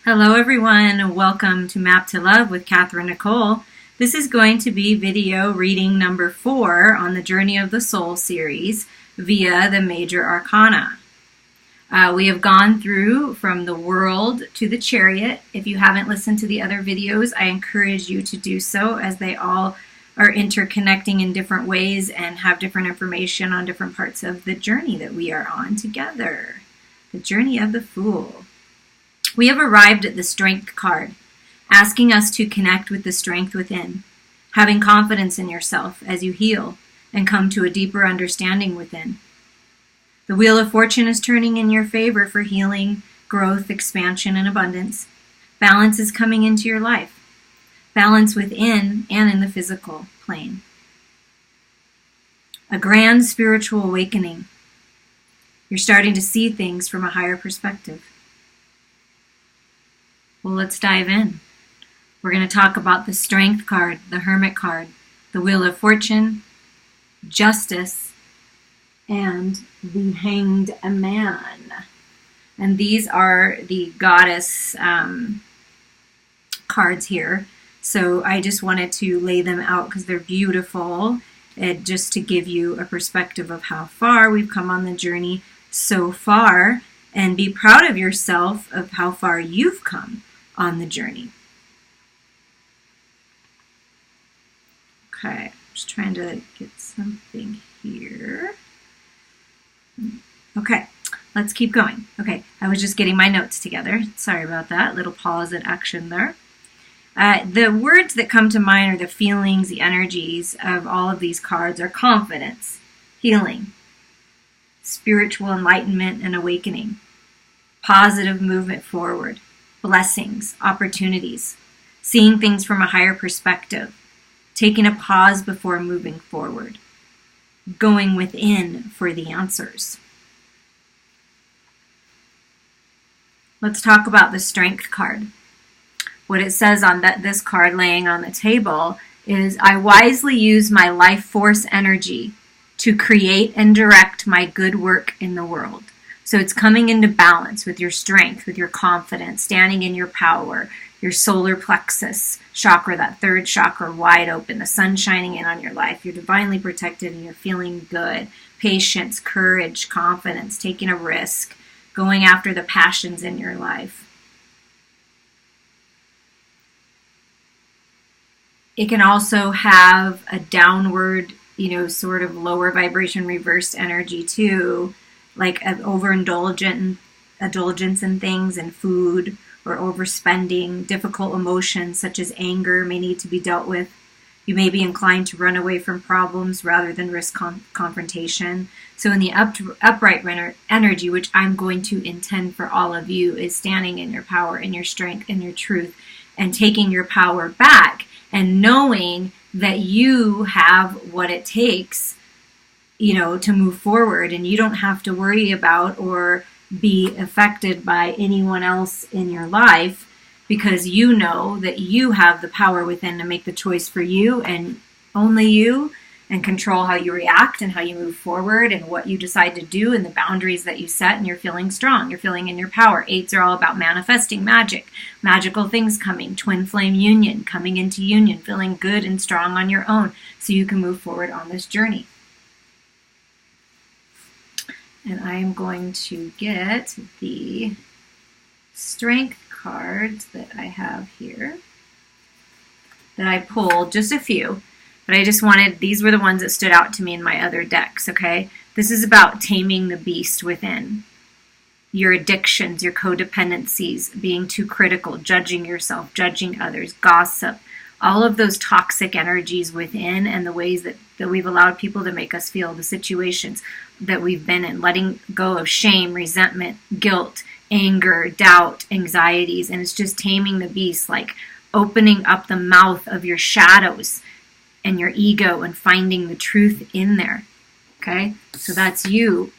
Hello everyone, welcome to Map to Love with Katherine Nichole. This is going to be video reading number 4 on the Journey of the Soul series via the Major Arcana. We have gone through from the World to the Chariot. If you haven't listened to the other videos, I encourage you to do so, as they all are interconnecting in different ways and have different information on different parts of the journey that we are on together. The Journey of the Fool. We have arrived at the Strength card, asking us to connect with the strength within, having confidence in yourself as you heal and come to a deeper understanding within. The Wheel of Fortune is turning in your favor for healing, growth, expansion, and abundance. Balance is coming into your life. Balance within and in the physical plane. A grand spiritual awakening. You're starting to see things from a higher perspective. Well, let's dive in. We're going to talk about the Strength card, the Hermit card, the Wheel of Fortune, Justice, and the Hanged Man. And these are the Goddess cards here. So I just wanted to lay them out because they're beautiful, and just to give you a perspective of how far we've come on the journey so far, and be proud of yourself of how far you've come on the journey. Okay, just trying to get something here. Okay, let's keep going. Okay, I was just getting my notes together. Sorry about that. Little pause in action there. The words that come to mind, or the feelings, the energies of all of these cards, are confidence, healing, spiritual enlightenment and awakening, positive movement forward, blessings, opportunities, seeing things from a higher perspective, taking a pause before moving forward, going within for the answers. Let's talk about the Strength card. What it says on this card laying on the table is, I wisely use my life force energy to create and direct my good work in the world. So it's coming into balance with your strength, with your confidence, standing in your power, your solar plexus chakra, that third chakra wide open, the sun shining in on your life. You're divinely protected and you're feeling good. Patience, courage, confidence, taking a risk, going after the passions in your life. It can also have a downward, sort of lower vibration, reversed energy too, like an overindulgence in things and food, or overspending. Difficult emotions such as anger may need to be dealt with. You may be inclined to run away from problems rather than risk confrontation. So in the upright energy, which I'm going to intend for all of you, is standing in your power and your strength and your truth, and taking your power back and knowing that you have what it takes, to move forward, and you don't have to worry about or be affected by anyone else in your life, because you know that you have the power within to make the choice for you and only you, and control how you react and how you move forward and what you decide to do and the boundaries that you set, and you're feeling strong. You're feeling in your power. 8s are all about manifesting magic, magical things coming, twin flame union, coming into union, feeling good and strong on your own so you can move forward on this journey. And I am going to get the Strength cards that I have here, that I pulled, just a few. But I just wanted, these were the ones that stood out to me in my other decks, okay? This is about taming the beast within. Your addictions, your codependencies, being too critical, judging yourself, judging others, gossip, all of those toxic energies within, and the ways that we've allowed people to make us feel, the situations that we've been in, letting go of shame, resentment, guilt, anger, doubt, anxieties. And it's just taming the beast, like opening up the mouth of your shadows and your ego and finding the truth in there. Okay? So that's you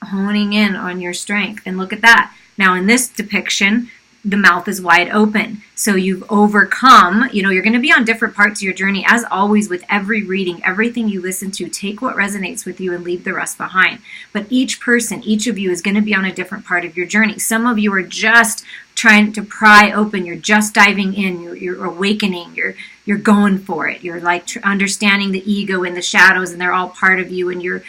honing in on your strength. And look at that. Now in this depiction, the mouth is wide open. So you've overcome, you're going to be on different parts of your journey. As always, with every reading, everything you listen to, take what resonates with you and leave the rest behind. But each person, each of you is going to be on a different part of your journey. Some of you are just trying to pry open. You're just diving in. You're awakening. You're going for it. You're like understanding the ego and the shadows, and they're all part of you. And you're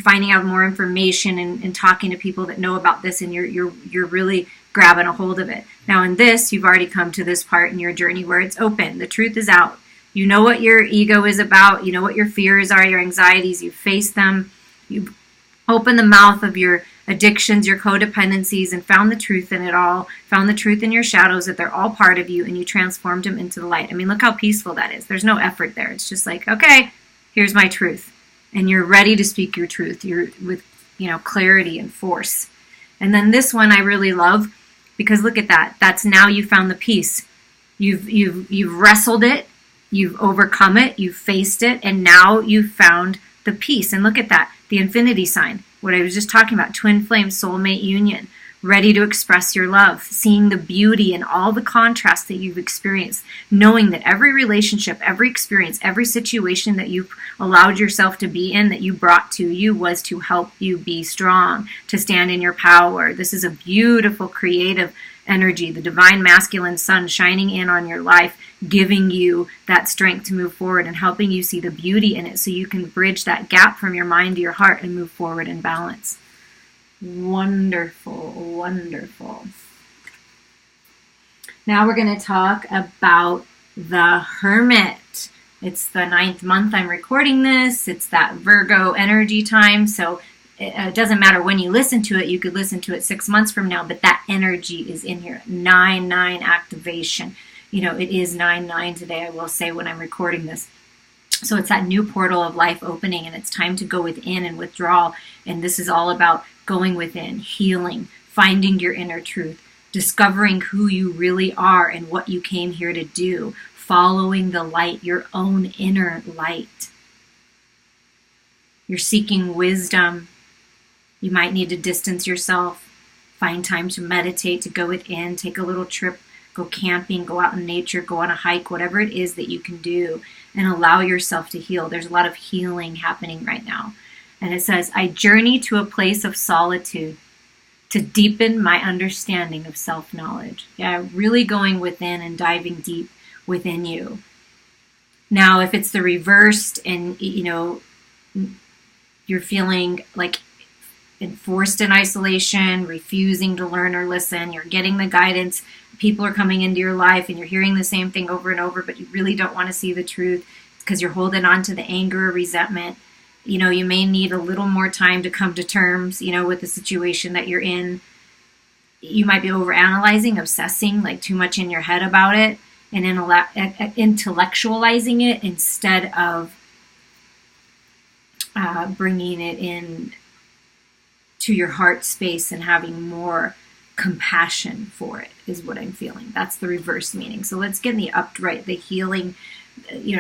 finding out more information and talking to people that know about this, and you're really grabbing a hold of it. Now in this, you've already come to this part in your journey where it's open. The truth is out. You know what your ego is about. You know what your fears are, your anxieties. You face them. You open the mouth of your addictions, your codependencies, and found the truth in it all. Found the truth in your shadows, that they're all part of you, and you transformed them into the light. I mean, look how peaceful that is. There's no effort there. It's just like, okay, here's my truth. And you're ready to speak your truth. You're with, clarity and force. And then this one I really love, because look at that. That's now you found the peace. You've wrestled it. You've overcome it. You've faced it. And now you've found the peace. And look at that. The infinity sign. What I was just talking about. Twin flame soulmate union. Ready to express your love, seeing the beauty in all the contrast that you've experienced, knowing that every relationship, every experience, every situation that you allowed yourself to be in, that you brought to you, was to help you be strong, to stand in your power. This is a beautiful, creative energy, the divine masculine sun shining in on your life, giving you that strength to move forward and helping you see the beauty in it so you can bridge that gap from your mind to your heart and move forward in balance. Wonderful, wonderful. Now we're going to talk about the Hermit. It's the 9th month I'm recording this. It's that Virgo energy time. So it doesn't matter when you listen to it. You could listen to it 6 months from now, but that energy is in here. 9/9 activation. It is 9/9 today, I will say, when I'm recording this. So it's that new portal of life opening, and it's time to go within and withdraw. And this is all about going within, healing, finding your inner truth, discovering who you really are and what you came here to do, following the light, your own inner light. You're seeking wisdom. You might need to distance yourself, find time to meditate, to go within, take a little trip, go camping, go out in nature, go on a hike, whatever it is that you can do, and allow yourself to heal. There's a lot of healing happening right now. And it says, I journey to a place of solitude to deepen my understanding of self-knowledge. Yeah, really going within and diving deep within you. Now, if it's the reversed and, you're feeling like enforced in isolation, refusing to learn or listen, you're getting the guidance, people are coming into your life and you're hearing the same thing over and over, but you really don't want to see the truth because you're holding on to the anger or resentment. You may need a little more time to come to terms, with the situation that you're in. You might be overanalyzing, obsessing, like too much in your head about it, and intellectualizing it instead of bringing it in to your heart space and having more compassion for it, is what I'm feeling. That's the reverse meaning. So let's get in the upright, the healing,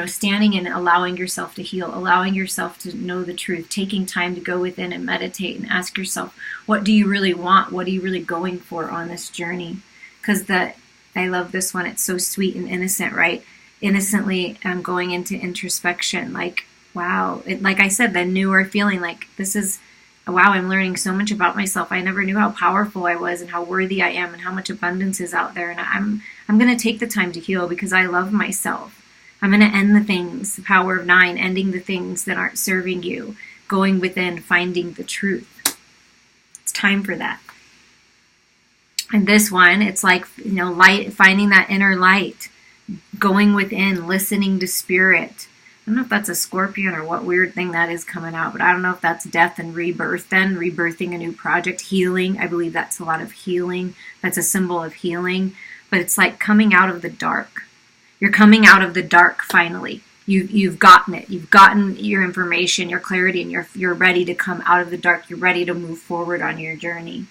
standing and allowing yourself to heal, allowing yourself to know the truth, taking time to go within and meditate and ask yourself, what do you really want? What are you really going for on this journey? Because I love this one. It's so sweet and innocent, right? Innocently, I'm going into introspection. Like, wow. Like I said, the newer feeling like this is, wow, I'm learning so much about myself. I never knew how powerful I was and how worthy I am and how much abundance is out there. And I'm going to take the time to heal because I love myself. I'm going to end the things, the power of 9, ending the things that aren't serving you, going within, finding the truth. It's time for that. And this one, it's like, light, finding that inner light, going within, listening to spirit. I don't know if that's a scorpion or what weird thing that is coming out, but I don't know if that's death and rebirth then, rebirthing a new project, healing. I believe that's a lot of healing. That's a symbol of healing. But it's like coming out of the dark. You're coming out of the dark finally. You've gotten it. You've gotten your information, your clarity, and you're ready to come out of the dark. You're ready to move forward on your journey.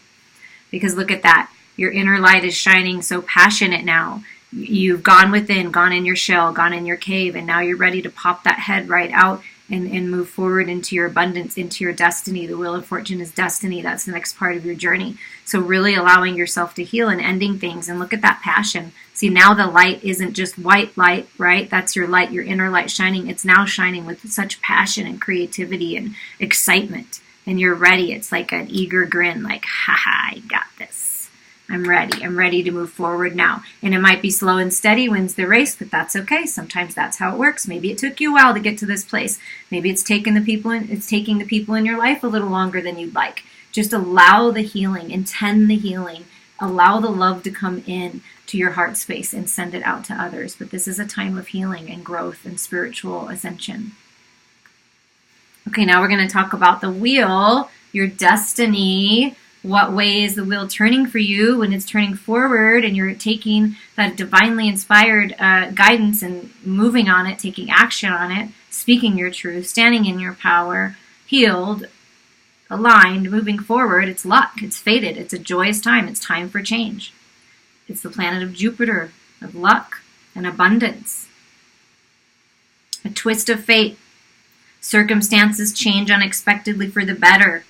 Because look at that. Your inner light is shining so passionate now. You've gone within, gone in your shell, gone in your cave, and now you're ready to pop that head right out and move forward into your abundance, into your destiny. The wheel of fortune is destiny. That's the next part of your journey. So really allowing yourself to heal and ending things. And look at that passion. See, now the light isn't just white light, right? That's your light, your inner light shining. It's now shining with such passion and creativity and excitement. And you're ready. It's like an eager grin, like, haha, I got this. I'm ready. I'm ready to move forward now. And it might be slow and steady wins the race, but that's okay. Sometimes that's how it works. Maybe it took you a while to get to this place. Maybe it's taking the people in your life a little longer than you'd like. Just allow the healing, intend the healing, allow the love to come in to your heart space and send it out to others. But this is a time of healing and growth and spiritual ascension. Okay, now we're going to talk about the wheel, your destiny. What way is the wheel turning for you when it's turning forward and you're taking that divinely inspired guidance and moving on it, taking action on it, speaking your truth, standing in your power, healed, aligned, moving forward? It's luck. It's fated. It's a joyous time. It's time for change. It's the planet of Jupiter, of luck and abundance. A twist of fate. Circumstances change unexpectedly for the better.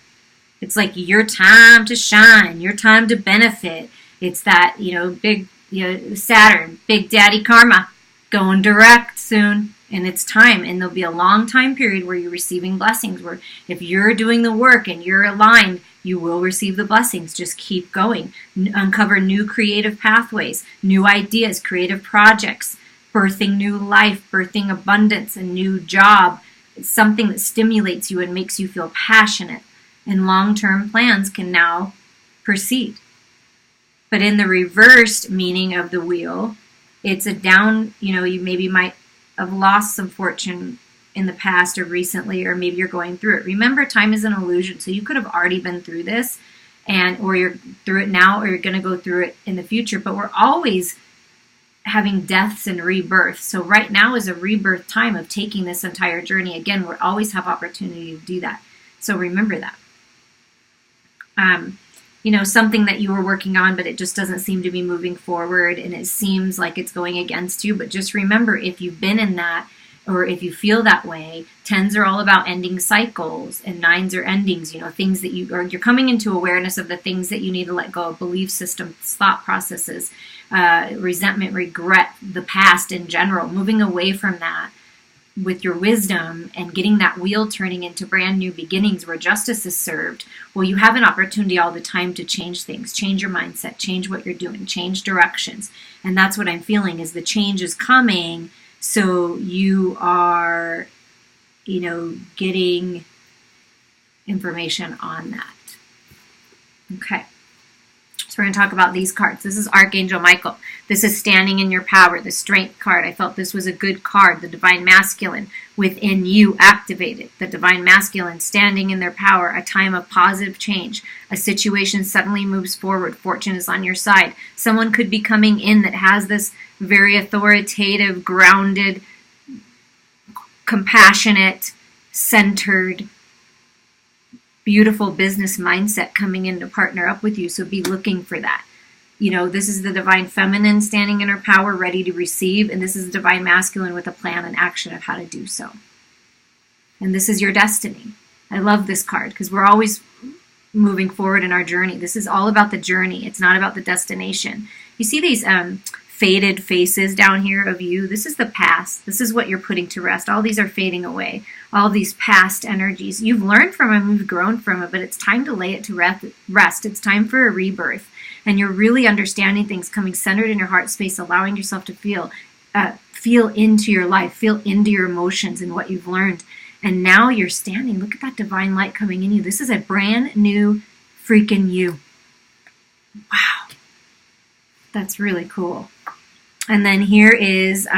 It's like your time to shine, your time to benefit. It's that, big, Saturn, Big Daddy Karma, going direct soon. And it's time. And there'll be a long time period where you're receiving blessings, where if you're doing the work and you're aligned, you will receive the blessings. Just keep going. Uncover new creative pathways, new ideas, creative projects, birthing new life, birthing abundance, a new job. It's something that stimulates you and makes you feel passionate. And long-term plans can now proceed. But in the reversed meaning of the wheel, it's a down, you maybe might have lost some fortune in the past or recently, or maybe you're going through it. Remember, time is an illusion, so you could have already been through this, or you're through it now, or you're going to go through it in the future. But we're always having deaths and rebirth. So right now is a rebirth time of taking this entire journey. Again, we'll always have opportunity to do that. So remember that. Something that you were working on, but it just doesn't seem to be moving forward, and it seems like it's going against you. But just remember, if you've been in that, or if you feel that way, 10s are all about ending cycles, and 9s are endings, things that you're coming into awareness of the things that you need to let go of, belief systems, thought processes, resentment, regret, the past in general, moving away from that with your wisdom and getting that wheel turning into brand new beginnings where justice is served. Well, you have an opportunity all the time to change things, change your mindset, change what you're doing, change directions. And that's what I'm feeling, is the change is coming. So you are, getting information on that. Okay. So we're going to talk about these cards. This is Archangel Michael. This is standing in your power, the strength card. I felt this was a good card. The divine masculine within you activated. The divine masculine standing in their power, a time of positive change. A situation suddenly moves forward. Fortune is on your side. Someone could be coming in that has this very authoritative, grounded, compassionate, centered, beautiful business mindset coming in to partner up with you. So be looking for that. This is the divine feminine standing in her power, ready to receive. And this is the divine masculine with a plan and action of how to do so. And this is your destiny. I love this card because we're always moving forward in our journey. This is all about the journey. It's not about the destination. You see these faded faces down here of you. This is the past. This is what you're putting to rest. All these are fading away. All these past energies. You've learned from them, you've grown from it, but it's time to lay it to rest. It's time for a rebirth. And you're really understanding things, coming centered in your heart space, allowing yourself to feel into your life, feel into your emotions and what you've learned. And now you're standing. Look at that divine light coming in you. This is a brand new freaking you. Wow. That's really cool. And then here is,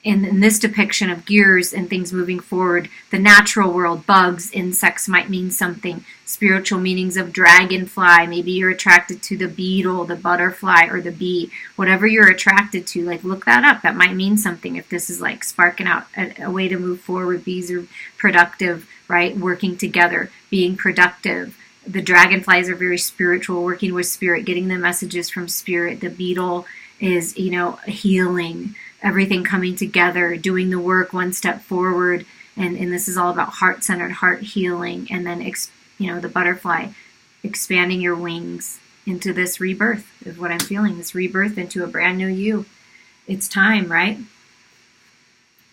in this depiction of gears and things moving forward, the natural world, bugs, insects might mean something. Spiritual meanings of dragonfly. Maybe you're attracted to the beetle, the butterfly, or the bee. Whatever you're attracted to, look that up. That might mean something if this is sparking out a way to move forward. Bees are productive, right? Working together, being productive. The dragonflies are very spiritual, working with spirit, getting the messages from spirit. The beetle is, healing, everything coming together, doing the work one step forward. And this is all about heart-centered, heart healing. And then, the butterfly, expanding your wings into this rebirth is what I'm feeling, this rebirth into a brand new you. It's time, right?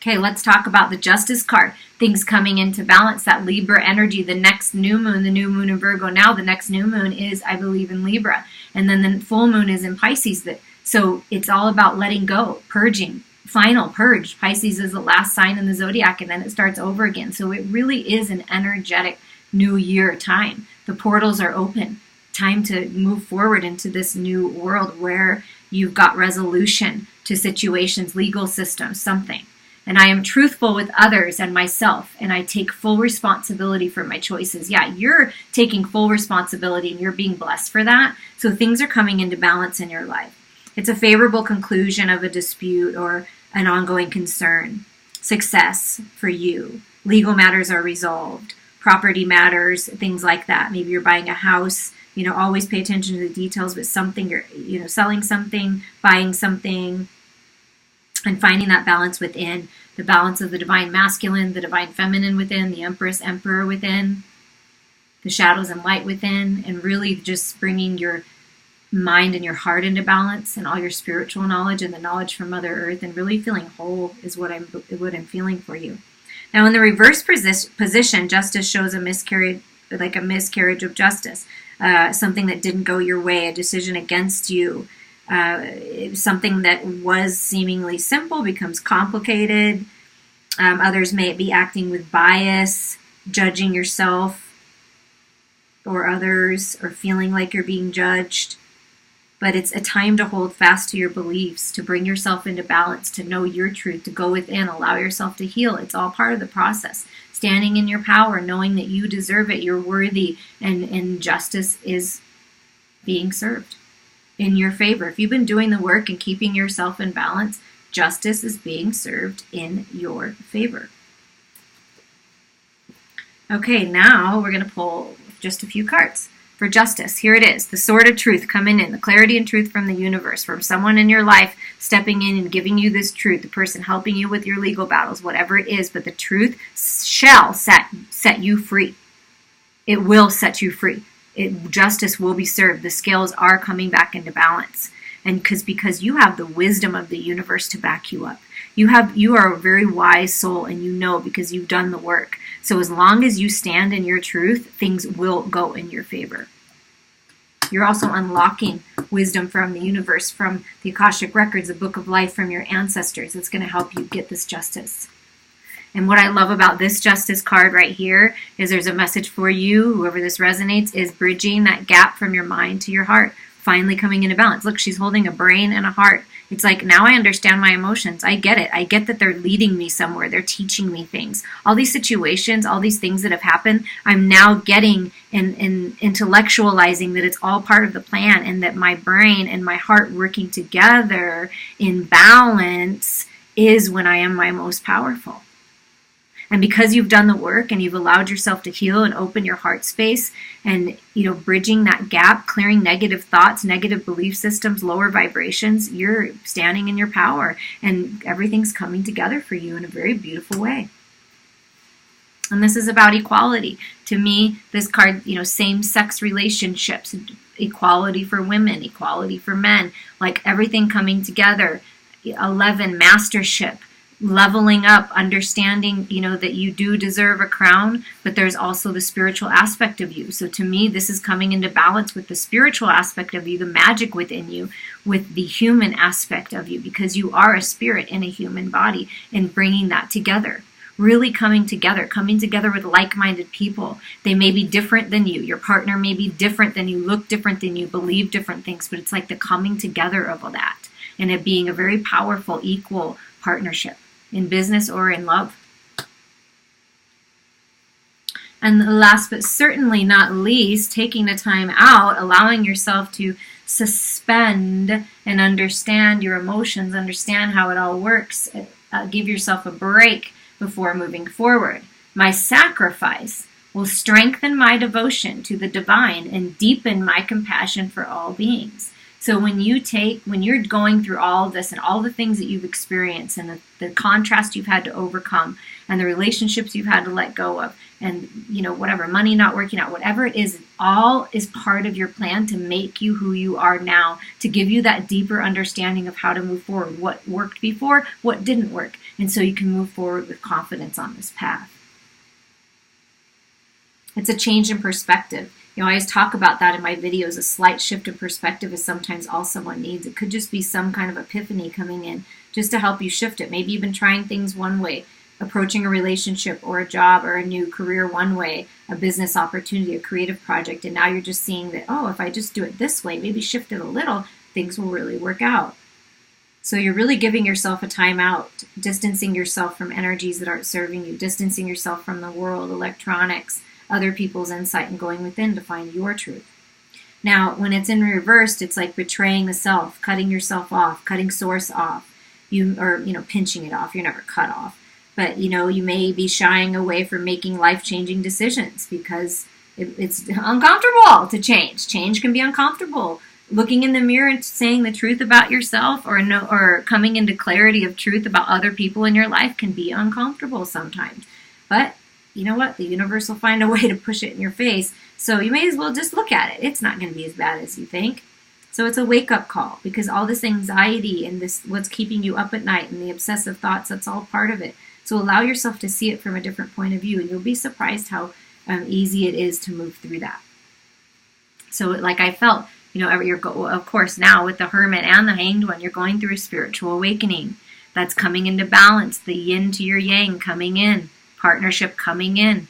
Okay, let's talk about the Justice card. Things coming into balance, that Libra energy, the next new moon, the new moon in Virgo now, the next new moon is, I believe, in Libra. And then the full moon is in Pisces. So it's all about letting go, purging, final purge. Pisces is the last sign in the zodiac, and then it starts over again. So it really is an energetic new year time. The portals are open. Time to move forward into this new world where you've got resolution to situations, legal systems, something. And I am truthful with others and myself, and I take full responsibility for my choices. Yeah, you're taking full responsibility, and you're being blessed for that. So things are coming into balance in your life. It's a favorable conclusion of a dispute or an ongoing concern. Success for you. Legal matters are resolved. Property matters, things like that. Maybe you're buying a house. Always pay attention to the details, but something you're, selling something, buying something, and finding that balance within, the balance of the divine masculine, the divine feminine within, the empress, emperor within, the shadows and light within, and really just bringing your mind and your heart into balance, and all your spiritual knowledge and the knowledge from Mother Earth, and really feeling whole is what I'm feeling for you. Now, in the reverse position, justice shows a miscarriage, like a miscarriage of justice, something that didn't go your way, a decision against you. Something that was seemingly simple becomes complicated. Others may be acting with bias, judging yourself or others, or feeling like you're being judged. But it's a time to hold fast to your beliefs, to bring yourself into balance, to know your truth, to go within, allow yourself to heal. It's all part of the process. Standing in your power, knowing that you deserve it, you're worthy, and justice is being served in your favor. If you've been doing the work and keeping yourself in balance, justice is being served in your favor. Okay, now we're going to pull just a few cards for justice. Here it is, the sword of truth coming in, the clarity and truth from the universe, from someone in your life stepping in and giving you this truth, the person helping you with your legal battles, whatever it is, but the truth shall set you free. It will set you free. Justice will be served. The scales are coming back into balance. And because you have the wisdom of the universe to back you up. You are a very wise soul, and you know because you've done the work. So as long as you stand in your truth, things will go in your favor. You're also unlocking wisdom from the universe, from the Akashic Records, the Book of Life, from your ancestors. It's going to help you get this justice. And what I love about this justice card right here is there's a message for you, whoever this resonates, is bridging that gap from your mind to your heart, finally coming into balance. Look, she's holding a brain and a heart. It's like, now I understand my emotions. I get it. I get that they're leading me somewhere. They're teaching me things. All these situations, all these things that have happened, I'm now getting and intellectualizing that it's all part of the plan, and that my brain and my heart working together in balance is when I am my most powerful. And because you've done the work and you've allowed yourself to heal and open your heart space and, bridging that gap, clearing negative thoughts, negative belief systems, lower vibrations, you're standing in your power, and everything's coming together for you in a very beautiful way. And this is about equality. To me, this card, same-sex relationships, equality for women, equality for men, like everything coming together. 11, mastership. Leveling up, understanding, that you do deserve a crown, but there's also the spiritual aspect of you. So to me, this is coming into balance with the spiritual aspect of you, the magic within you, with the human aspect of you, because you are a spirit in a human body, and bringing that together. Really coming together with like-minded people. They may be different than you. Your partner may be different than you, look different than you, believe different things, but it's like the coming together of all that, and it being a very powerful, equal partnership. In business or in love. And last but certainly not least, taking the time out, allowing yourself to suspend and understand your emotions, understand how it all works, give yourself a break before moving forward. My sacrifice will strengthen my devotion to the divine and deepen my compassion for all beings. So when you're going through all of this and all the things that you've experienced and the contrast you've had to overcome and the relationships you've had to let go of and, whatever, money not working out, whatever it is, all is part of your plan to make you who you are now, to give you that deeper understanding of how to move forward, what worked before, what didn't work. And so you can move forward with confidence on this path. It's a change in perspective. I always talk about that in my videos. A slight shift in perspective is sometimes all someone needs. It could just be some kind of epiphany coming in just to help you shift it. Maybe you've been trying things one way, approaching a relationship or a job or a new career one way, a business opportunity, a creative project, and now you're just seeing that, oh, if I just do it this way, maybe shift it a little, things will really work out. So you're really giving yourself a time out, distancing yourself from energies that aren't serving you, distancing yourself from the world, electronics, other people's insight, and going within to find your truth. Now, when it's in reversed, it's like betraying the self, cutting yourself off, cutting source off, pinching it off. You're never cut off. But, you may be shying away from making life-changing decisions because it's uncomfortable to change. Change can be uncomfortable. Looking in the mirror and saying the truth about yourself or coming into clarity of truth about other people in your life can be uncomfortable sometimes. But you know what? The universe will find a way to push it in your face. So you may as well just look at it. It's not going to be as bad as you think. So it's a wake-up call because all this anxiety and this what's keeping you up at night and the obsessive thoughts, that's all part of it. So allow yourself to see it from a different point of view, and you'll be surprised how easy it is to move through that. So like I felt, of course, now with the Hermit and the Hanged One, you're going through a spiritual awakening. That's coming into balance, the yin to your yang coming in, partnership coming in,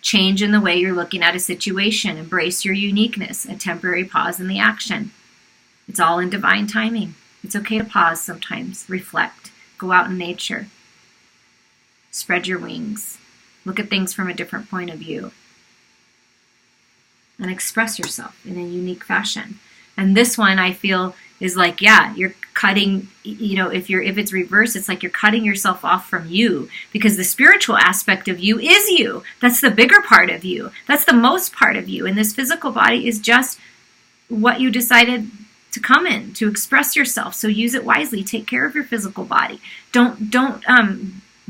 change in the way you're looking at a situation, embrace your uniqueness, a temporary pause in the action. It's all in divine timing. It's okay to pause sometimes, reflect, go out in nature, spread your wings, look at things from a different point of view, and express yourself in a unique fashion. And this one, I feel, is like, you're cutting, if it's reversed, it's like you're cutting yourself off from you because the spiritual aspect of you is you. That's the bigger part of you. That's the most part of you. And this physical body is just what you decided to come in, to express yourself. So use it wisely. Take care of your physical body. Don't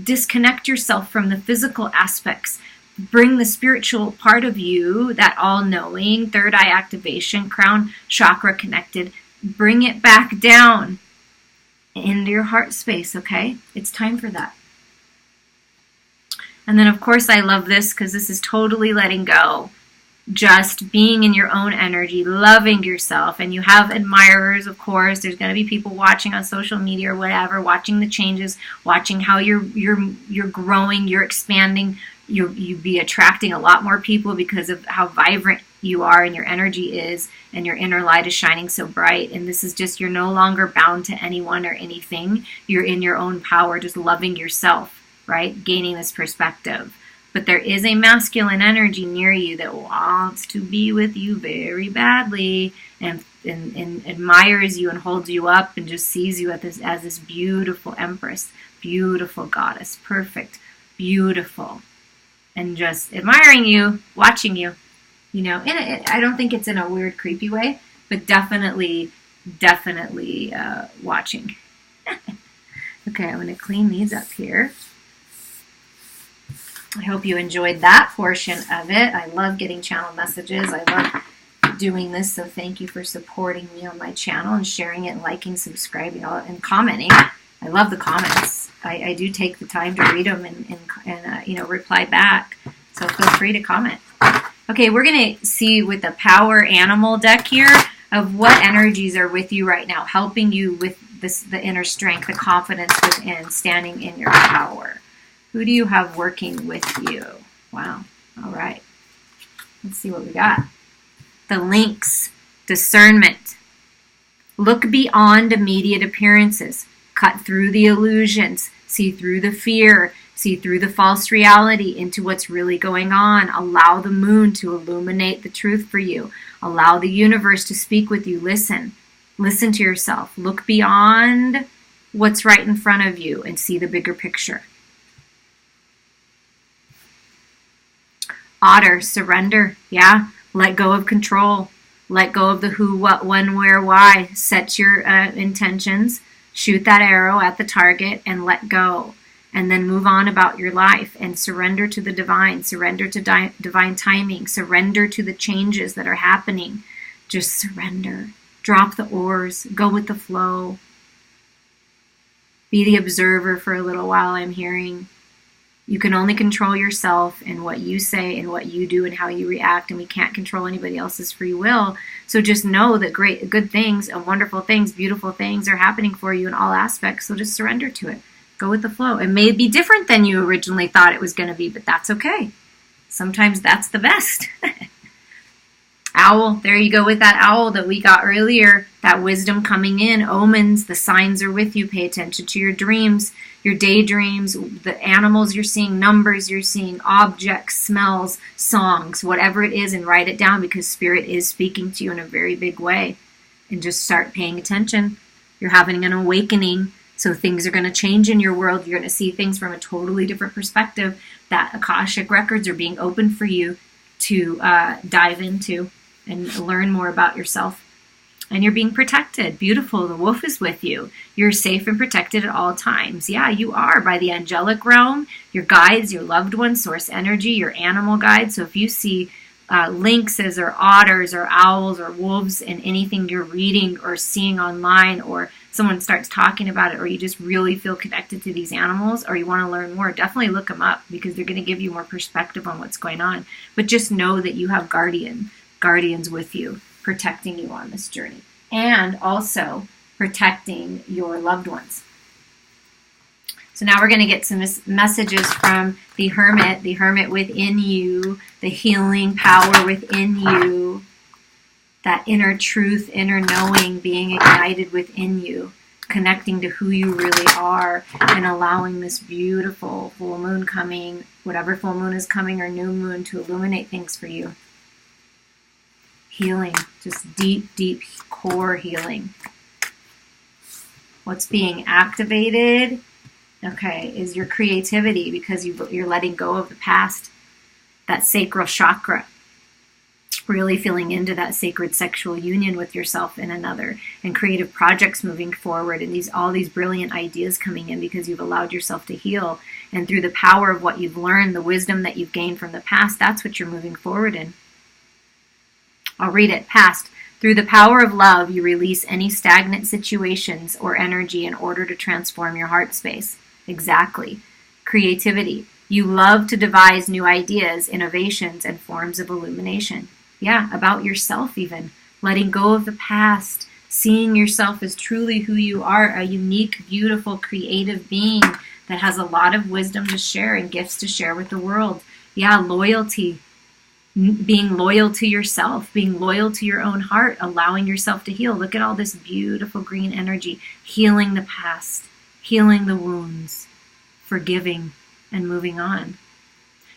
disconnect yourself from the physical aspects. Bring the spiritual part of you, that all-knowing, third eye activation, crown chakra connected, bring it back down into your heart space, okay? It's time for that. And then, of course, I love this because this is totally letting go. Just being in your own energy, loving yourself. And you have admirers, of course. There's going to be people watching on social media or whatever, watching the changes, watching how you're growing, you're expanding. You be attracting a lot more people because of how vibrant you are and your energy is, and your inner light is shining so bright. And this is just, you're no longer bound to anyone or anything. You're in your own power, just loving yourself, right? Gaining this perspective. But there is a masculine energy near you that wants to be with you very badly and admires you and holds you up and just sees you as this beautiful empress, beautiful goddess, perfect, beautiful, and just admiring you, watching you, and I don't think it's in a weird, creepy way, but definitely watching. Okay, I'm going to clean these up here. I hope you enjoyed that portion of it. I love getting channel messages. I love doing this, so thank you for supporting me on my channel and sharing it and liking, subscribing, and commenting. I love the comments. I do take the time to read them and reply back. So feel free to comment. Okay, we're going to see with the Power Animal deck here of what energies are with you right now, helping you with the inner strength, the confidence within, standing in your power. Who do you have working with you? Wow. All right. Let's see what we got. The Lynx, discernment. Look beyond immediate appearances. Cut through the illusions. See through the fear. See through the false reality into what's really going on. Allow the moon to illuminate the truth for you. Allow the universe to speak with you. Listen. Listen to yourself. Look beyond what's right in front of you and see the bigger picture. Otter, surrender. Yeah. Let go of control. Let go of the who, what, when, where, why. Set your intentions. Shoot that arrow at the target and let go. And then move on about your life and surrender to the divine. Surrender to divine timing. Surrender to the changes that are happening. Just surrender. Drop the oars. Go with the flow. Be the observer for a little while, I'm hearing. You can only control yourself and what you say and what you do and how you react, and we can't control anybody else's free will. So just know that good things and wonderful things, beautiful things are happening for you in all aspects, so just surrender to it. Go with the flow. It may be different than you originally thought it was going to be, but that's okay. Sometimes that's the best. Owl, there you go with that owl that we got earlier. That wisdom coming in, omens, the signs are with you. Pay attention to your dreams, your daydreams, the animals you're seeing, numbers you're seeing, objects, smells, songs, whatever it is, and write it down because Spirit is speaking to you in a very big way. And just start paying attention. You're having an awakening, so things are going to change in your world. You're going to see things from a totally different perspective. That Akashic records are being opened for you to dive into and learn more about yourself. And you're being protected. Beautiful. The wolf is with you. You're safe and protected at all times. Yeah, you are, by the angelic realm, your guides, your loved ones, source energy, your animal guides. So if you see lynxes or otters or owls or wolves in anything you're reading or seeing online, or someone starts talking about it, or you just really feel connected to these animals, or you want to learn more, definitely look them up because they're going to give you more perspective on what's going on. But just know that you have guardians with you, protecting you on this journey, and also protecting your loved ones. So now we're going to get some messages from the hermit within you, the healing power within you, that inner truth, inner knowing being ignited within you, connecting to who you really are, and allowing this beautiful full moon coming, whatever full moon is coming, or new moon, to illuminate things for you. Healing, just deep, deep core healing. What's being activated, okay, is your creativity, because you're letting go of the past. That sacral chakra. Really feeling into that sacred sexual union with yourself and another, and creative projects moving forward, and all these brilliant ideas coming in because you've allowed yourself to heal. And through the power of what you've learned, the wisdom that you've gained from the past, that's what you're moving forward in. I'll read it. Past. Through the power of love, you release any stagnant situations or energy in order to transform your heart space. Exactly. Creativity. You love to devise new ideas, innovations, and forms of illumination. Yeah, about yourself even. Letting go of the past. Seeing yourself as truly who you are, a unique, beautiful, creative being that has a lot of wisdom to share and gifts to share with the world. Yeah, loyalty. Being loyal to yourself, being loyal to your own heart, allowing yourself to heal. Look at all this beautiful green energy, healing the past, healing the wounds, forgiving, and moving on.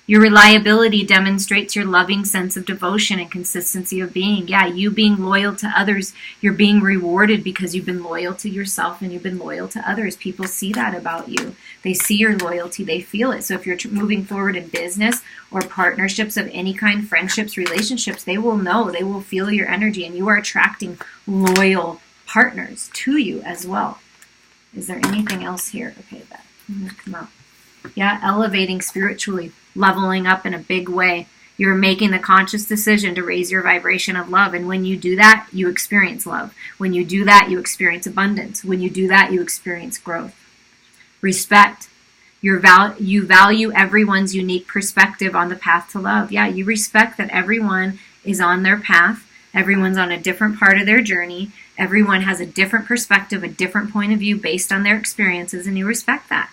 Your reliability demonstrates your loving sense of devotion and consistency of being. Yeah, you being loyal to others, you're being rewarded because you've been loyal to yourself and you've been loyal to others. People see that about you. They see your loyalty. They feel it. So if you're moving forward in business or partnerships of any kind, friendships, relationships, they will know, they will feel your energy, and you are attracting loyal partners to you as well. Is there anything else here? Okay, that come out. Yeah, elevating spiritually, leveling up in a big way. You're making the conscious decision to raise your vibration of love. And when you do that, you experience love. When you do that, you experience abundance. When you do that, you experience growth. Respect. You value everyone's unique perspective on the path to love. Yeah, you respect that everyone is on their path. Everyone's on a different part of their journey. Everyone has a different perspective, a different point of view based on their experiences, and you respect that.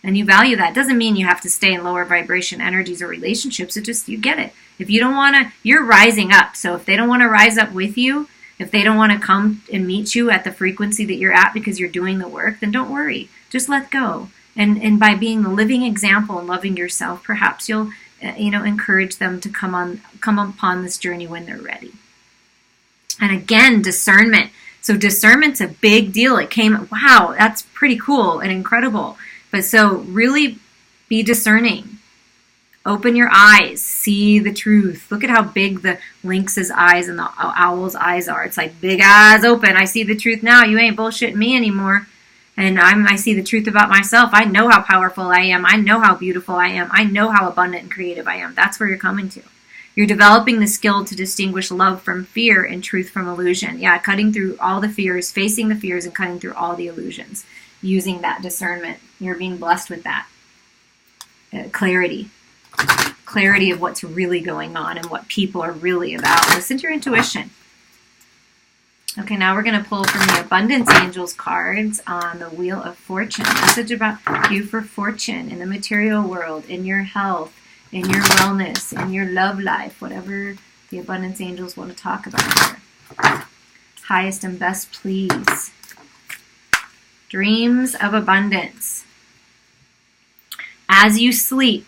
And you value that. It doesn't mean you have to stay in lower vibration energies or relationships. It just, you get it. If you don't want to, you're rising up. So if they don't want to rise up with you, if they don't want to come and meet you at the frequency that you're at because you're doing the work, then don't worry. Just let go. And by being the living example and loving yourself, perhaps you'll encourage them to come upon this journey when they're ready. And again, discernment. So discernment's a big deal. It came, wow, that's pretty cool and incredible. But so really be discerning. Open your eyes. See the truth. Look at how big the lynx's eyes and the owl's eyes are. It's like big eyes open. I see the truth now. You ain't bullshitting me anymore. And I see the truth about myself. I know how powerful I am. I know how beautiful I am. I know how abundant and creative I am. That's where you're coming to. You're developing the skill to distinguish love from fear and truth from illusion. Yeah, cutting through all the fears, facing the fears, and cutting through all the illusions. using that discernment. You're being blessed with that. Clarity of what's really going on and what people are really about. Listen to your intuition. Okay, now we're going to pull from the Abundance Angels cards on the Wheel of Fortune. Message about you for fortune in the material world, in your health, in your wellness, in your love life, whatever the Abundance Angels want to talk about here. Highest and best, please. Dreams of abundance. As you sleep,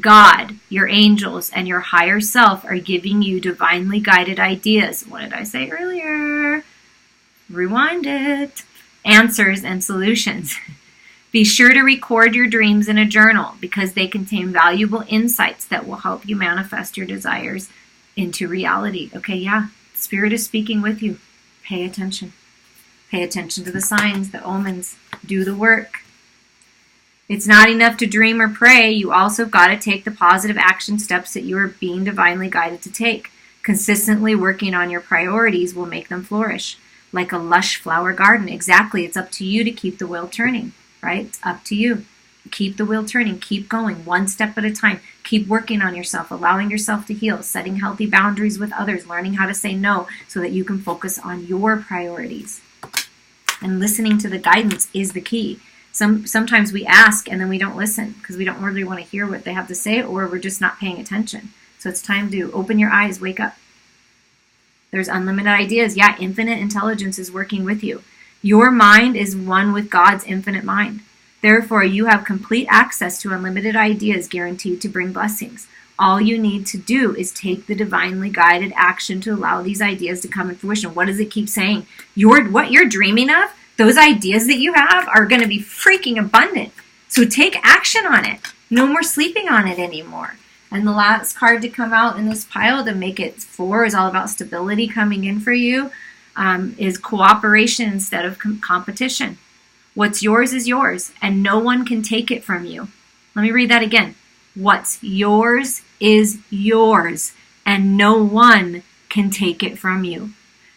God, your angels, and your higher self are giving you divinely guided ideas. What did I say earlier? Rewind it. Answers and solutions. Be sure to record your dreams in a journal because they contain valuable insights that will help you manifest your desires into reality. Okay, yeah, Spirit is speaking with you. Pay attention. Pay attention to the signs, the omens. Do the work. It's not enough to dream or pray. You also got to take the positive action steps that you are being divinely guided to take. Consistently working on your priorities will make them flourish. Like a lush flower garden. Exactly. It's up to you to keep the wheel turning, right? It's up to you. Keep the wheel turning. Keep going one step at a time. Keep working on yourself, allowing yourself to heal, setting healthy boundaries with others, learning how to say no so that you can focus on your priorities. And listening to the guidance is the key. Sometimes we ask and then we don't listen because we don't really want to hear what they have to say, or we're just not paying attention. So it's time to open your eyes, wake up. There's unlimited ideas. Yeah, infinite intelligence is working with you. Your mind is one with God's infinite mind. Therefore, you have complete access to unlimited ideas guaranteed to bring blessings. All you need to do is take the divinely guided action to allow these ideas to come into fruition. What does it keep saying? What you're dreaming of, those ideas that you have are going to be freaking abundant. So take action on it. No more sleeping on it anymore. And the last card to come out in this pile to make it 4 is all about stability coming in for you, is cooperation instead of competition. What's yours is yours, and no one can take it from you. Let me read that again. What's yours is yours, and no one can take it from you.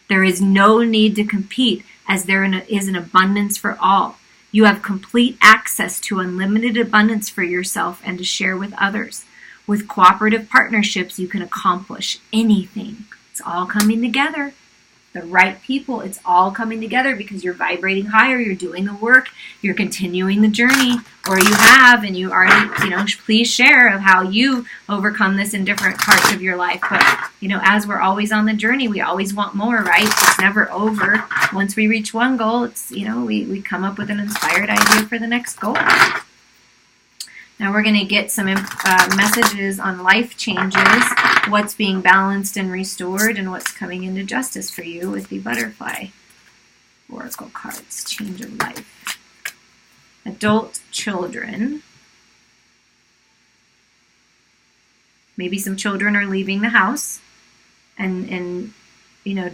There is no need to compete, as there is an abundance for all. You have complete access to unlimited abundance for yourself and to share with others. With cooperative partnerships, you can accomplish anything. It's all coming together. The right people, it's all coming together because you're vibrating higher, you're doing the work, you're continuing the journey, or you have, and you already, please share of how you overcome this in different parts of your life. But, as we're always on the journey, we always want more, right? It's never over. Once we reach one goal, it's, we come up with an inspired idea for the next goal. Now we're going to get some messages on life changes, what's being balanced and restored, and what's coming into justice for you with the butterfly oracle cards. Change of life. Adult children. Maybe some children are leaving the house, and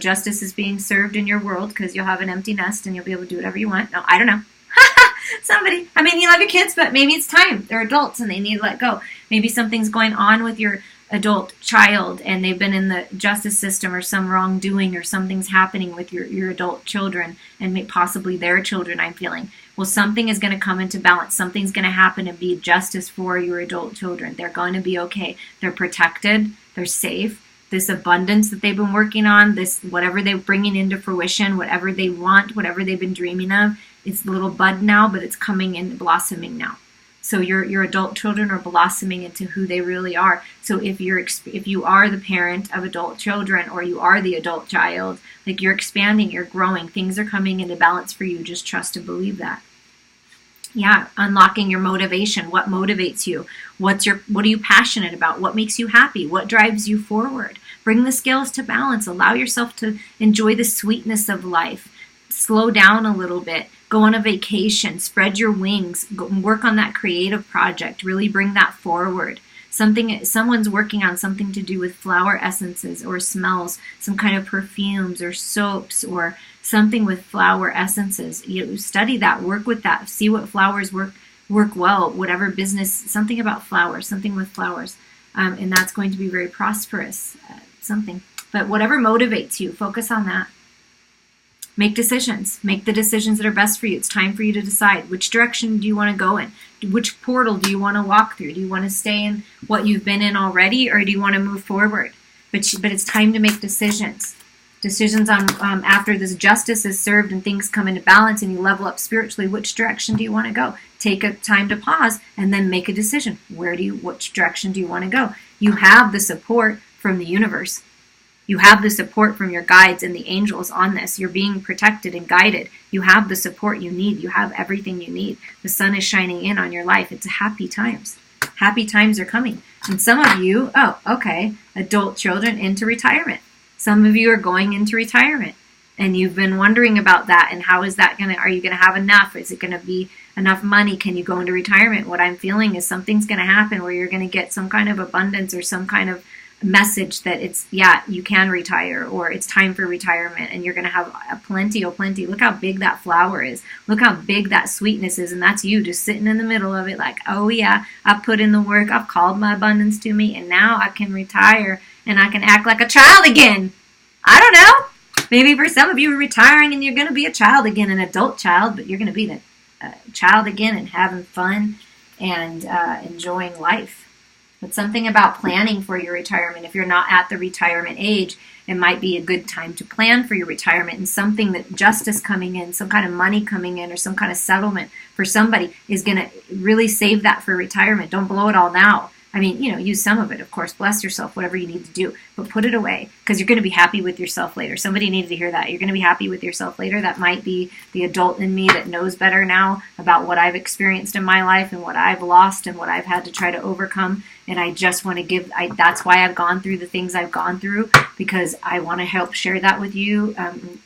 justice is being served in your world because you'll have an empty nest and you'll be able to do whatever you want. No, I don't know. Somebody, you love your kids, but maybe it's time. They're adults and they need to let go. Maybe something's going on with your adult child and they've been in the justice system or some wrongdoing or something's happening with your adult children and possibly their children, I'm feeling. Well, something is going to come into balance. Something's going to happen and be justice for your adult children. They're going to be okay. They're protected. They're safe. This abundance that they've been working on, this whatever they're bringing into fruition, whatever they want, whatever they've been dreaming of, it's a little bud now, but it's coming and blossoming now. So your adult children are blossoming into who they really are. So if you are the parent of adult children or you are the adult child, you're expanding, you're growing, things are coming into balance for you. Just trust and believe that. Yeah, unlocking your motivation. What motivates you? What are you passionate about? What makes you happy? What drives you forward? Bring the scales to balance. Allow yourself to enjoy the sweetness of life. Slow down a little bit. Go on a vacation. Spread your wings. Go work on that creative project. Really bring that forward. Someone's working on something to do with flower essences or smells, some kind of perfumes or soaps or something with flower essences. You study that, work with that, see what flowers work well, whatever business, something about flowers, something with flowers. And that's going to be very prosperous, something. But whatever motivates you, focus on that. Make decisions. Make the decisions that are best for you. It's time for you to decide which direction do you want to go in. Which portal do you want to walk through? Do you want to stay in what you've been in already, or do you want to move forward? But it's time to make decisions. Decisions on after this justice is served and things come into balance and you level up spiritually. Which direction do you want to go? Take a time to pause and then make a decision. Which direction do you want to go? You have the support from the universe. You have the support from your guides and the angels on this. You're being protected and guided. You have the support you need. You have everything you need. The sun is shining in on your life. It's happy times. Happy times are coming. And some of you, adult children into retirement. Some of you are going into retirement. And you've been wondering about that. And how is that are you going to have enough? Is it going to be enough money? Can you go into retirement? What I'm feeling is something's going to happen where you're going to get some kind of abundance or some kind of message that you can retire, or it's time for retirement, and you're going to have a plenty. Look how big that flower is. Look how big that sweetness is, and that's you just sitting in the middle of it like, oh yeah, I've put in the work, I've called my abundance to me, and now I can retire and I can act like a child again. I don't know. Maybe for some of you are retiring and you're going to be a child again, an adult child, but you're going to be a child again and having fun and enjoying life. But something about planning for your retirement. If you're not at the retirement age, it might be a good time to plan for your retirement, and something that justice coming in, some kind of money coming in, or some kind of settlement for somebody is going to really save that for retirement. Don't blow it all now. I mean, use some of it, of course. Bless yourself, whatever you need to do. But put it away, because you're going to be happy with yourself later. Somebody needed to hear that. You're going to be happy with yourself later. That might be the adult in me that knows better now about what I've experienced in my life and what I've lost and what I've had to try to overcome. And I just want to that's why I've gone through the things I've gone through, because I want to help share that with you.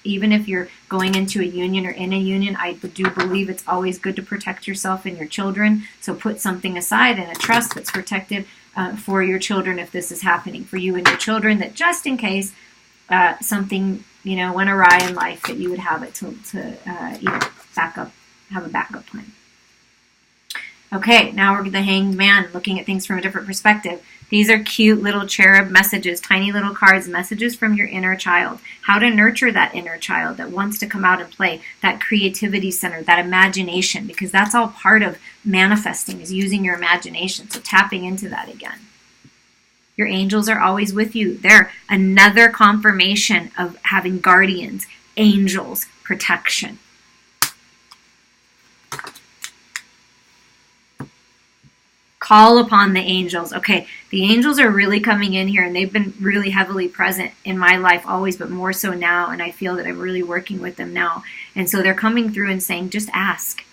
Even if you're going into a union or in a union, I do believe it's always good to protect yourself and your children. So put something aside in a trust that's protected for your children if this is happening for you and your children, that just in case something went awry in life, that you would have it to have a backup plan. Okay, now we're the Hanged Man, looking at things from a different perspective. These are cute little cherub messages, tiny little cards, messages from your inner child. How to nurture that inner child that wants to come out and play, that creativity center, that imagination, because that's all part of manifesting, is using your imagination. So tapping into that again. Your angels are always with you. They're another confirmation of having guardians, angels, protection. Call upon the angels. Okay, the angels are really coming in here, and they've been really heavily present in my life always, but more so now, and I feel that I'm really working with them now. And so they're coming through and saying, just ask.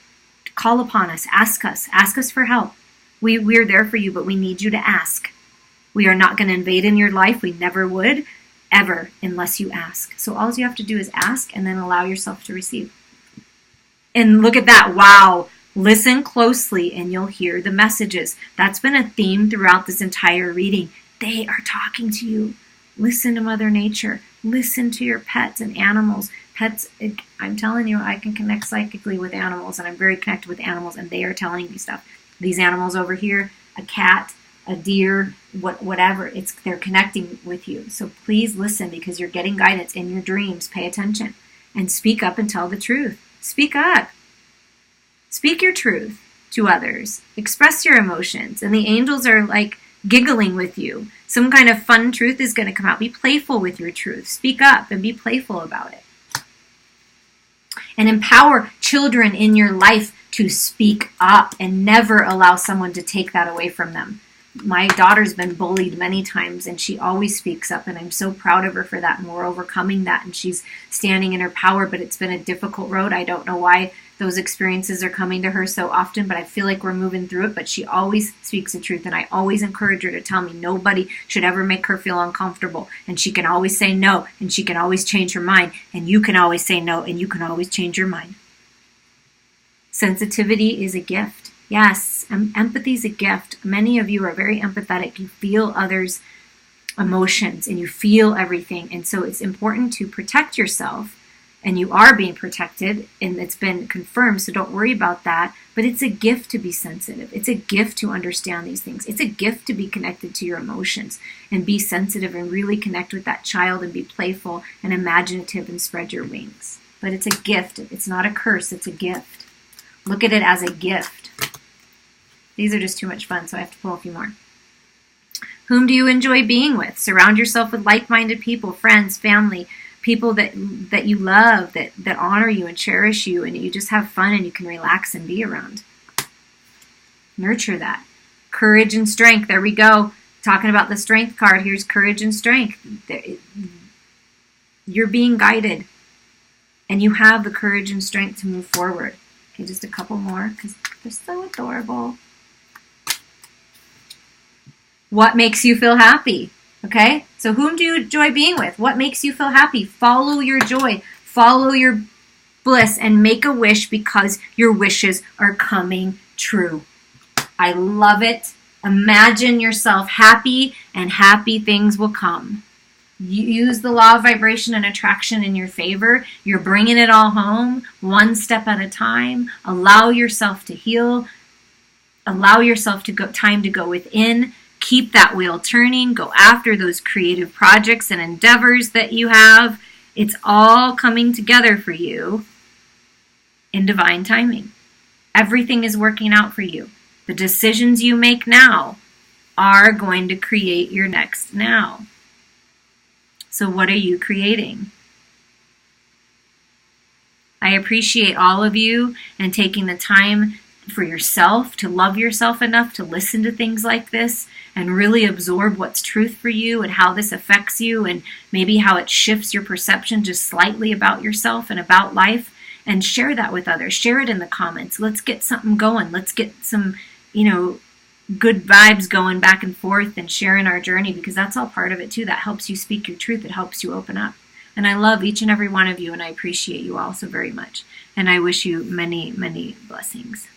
Call upon us. Ask us for help. We're there for you, but we need you to ask. We are not going to invade in your life. We never would, ever, unless you ask. So all you have to do is ask and then allow yourself to receive. And look at that. Wow. Listen closely and you'll hear the messages. That's been a theme throughout this entire reading. They are talking to you. Listen to Mother Nature. Listen to your pets and animals. Pets, I'm telling you, I can connect psychically with animals, and I'm very connected with animals, and they are telling me stuff. These animals over here, a cat, a deer, whatever, they're connecting with you. So please listen, because you're getting guidance in your dreams. Pay attention and speak up and tell the truth. Speak up. Speak your truth to others. Express your emotions. And the angels are like giggling with you. Some kind of fun truth is going to come out. Be playful with your truth. Speak up and be playful about it. And empower children in your life to speak up, and never allow someone to take that away from them. My daughter's been bullied many times, and she always speaks up, and I'm so proud of her for that, and we're overcoming that, and she's standing in her power, but it's been a difficult road. I don't know why those experiences are coming to her so often, but I feel like we're moving through it. But she always speaks the truth, and I always encourage her to tell me nobody should ever make her feel uncomfortable, and she can always say no, and she can always change her mind, and you can always say no, and you can always change your mind. Sensitivity is a gift. Yes, empathy is a gift. Many of you are very empathetic. You feel others' emotions and you feel everything. And so it's important to protect yourself, and you are being protected, and it's been confirmed, so don't worry about that. But it's a gift to be sensitive. It's a gift to understand these things. It's a gift to be connected to your emotions and be sensitive and really connect with that child and be playful and imaginative and spread your wings. but it's a gift. It's not a curse. It's a gift. Look at it as a gift. These are just too much fun, so I have to pull a few more. Whom do you enjoy being with? Surround yourself with like-minded people, friends, family, people that you love, that honor you and cherish you, and you just have fun and you can relax and be around. Nurture that. Courage and strength. There we go. Talking about the strength card. Here's courage and strength. You're being guided, and you have the courage and strength to move forward. Okay, just a couple more because they're so adorable. What makes you feel happy? Okay, so whom do you enjoy being with? What makes you feel happy? Follow your joy. Follow your bliss and make a wish because your wishes are coming true. I love it. Imagine yourself happy and happy things will come. Use the law of vibration and attraction in your favor. You're bringing it all home, one step at a time. Allow yourself to heal. Allow yourself time to go within. Keep that wheel turning. Go after those creative projects and endeavors that you have. It's all coming together for you in divine timing. Everything is working out for you. The decisions you make now are going to create your next now. So what are you creating? I appreciate all of you and taking the time for yourself to love yourself enough to listen to things like this and really absorb what's truth for you and how this affects you and maybe how it shifts your perception just slightly about yourself and about life, and share that with others. Share it in the comments. Let's get something going. Let's get some, good vibes going back and forth and sharing our journey, because that's all part of it too. That helps you speak your truth. It helps you open up. And I love each and every one of you, and I appreciate you all so very much. And I wish you many, many blessings.